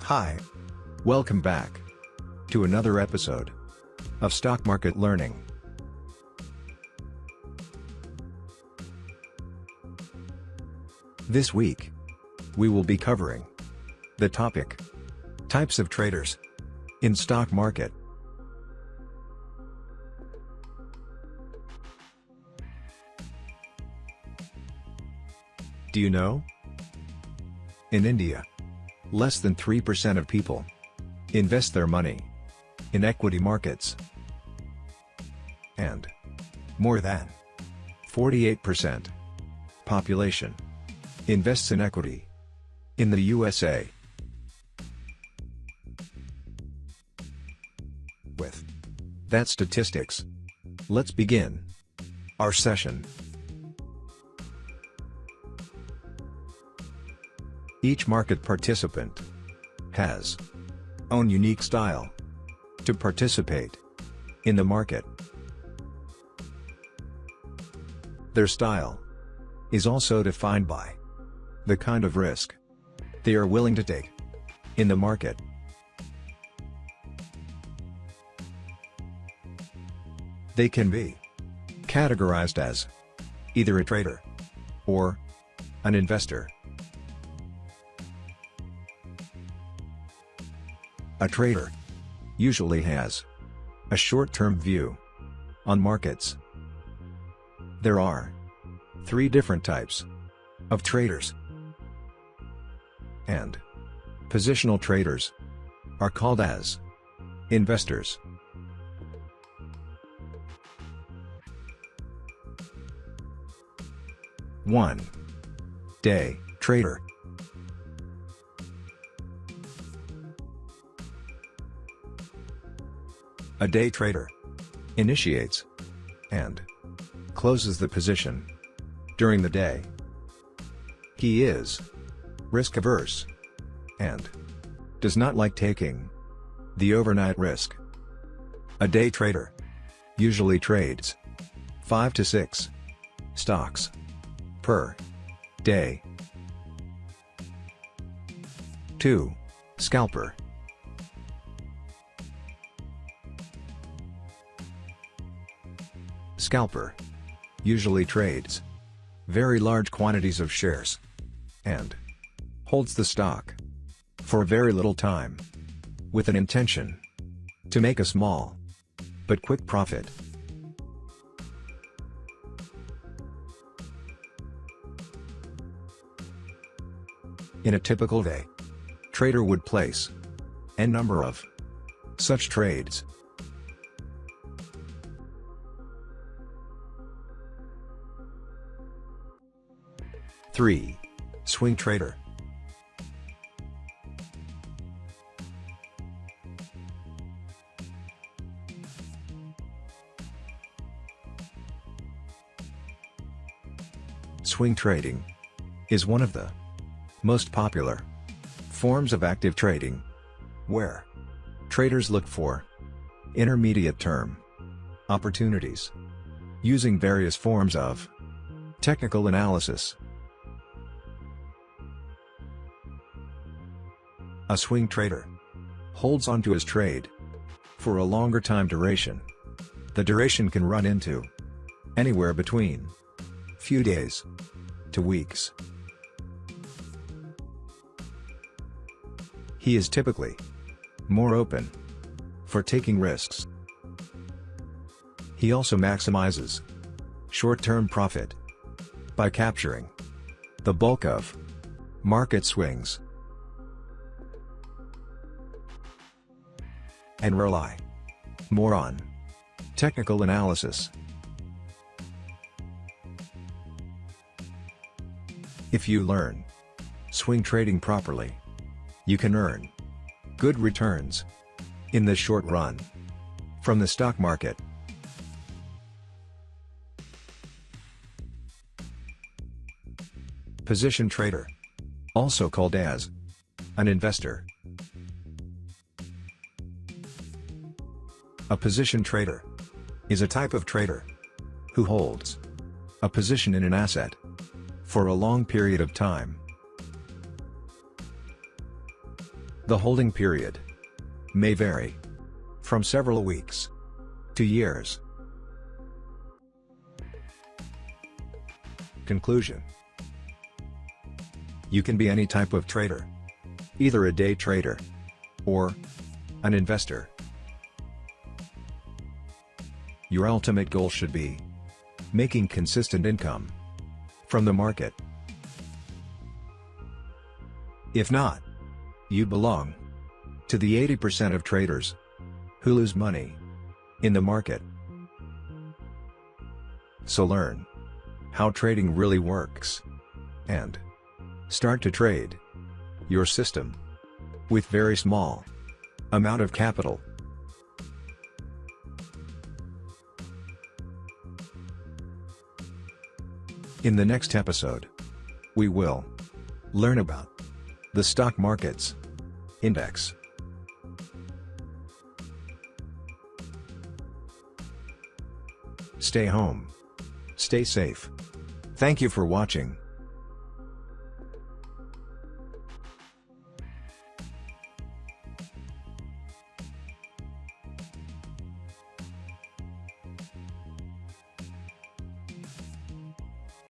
Hi. Welcome back to another episode of Stock Market Learning. This week, we will be covering the topic, types of traders in stock market. Do you know? In India, less than 3% of people invest their money in equity markets, and more than 48% population invests in equity in the USA. With that statistics, let's begin our session. Each market participant has own unique style to participate in the market. Their style is also defined by the kind of risk they are willing to take in the market. They can be categorized as either a trader or an investor. A trader usually has a short-term view on markets. There are three different types of traders, and positional traders are called as investors. One day trader. A day trader initiates and closes the position during the day. He is risk-averse and does not like taking the overnight risk. A day trader usually trades 5 to 6 stocks per day. 2. Scalper. Scalper usually trades very large quantities of shares and holds the stock for very little time with an intention to make a small but quick profit. In a typical day, trader would place a number of such trades. 3. Swing trader. Swing trading is one of the most popular forms of active trading, where traders look for intermediate-term opportunities using various forms of technical analysis. A swing trader holds onto his trade for a longer time duration. The duration can run into anywhere between few days to weeks. He is typically more open for taking risks. He also maximizes short-term profit by capturing the bulk of market swings and rely more on technical analysis. If you learn swing trading properly, you can earn good returns in the short run from the stock market. Position trader, also called as an investor. A position trader is a type of trader who holds a position in an asset for a long period of time. The holding period may vary from several weeks to years. Conclusion: you can be any type of trader, either a day trader or an investor. Your ultimate goal should be making consistent income from the market. If not, you belong to the 80% of traders who lose money in the market. So learn how trading really works and start to trade your system with very small amount of capital. In the next episode, we will learn about the stock market's index. Stay home. Stay safe. Thank you for watching.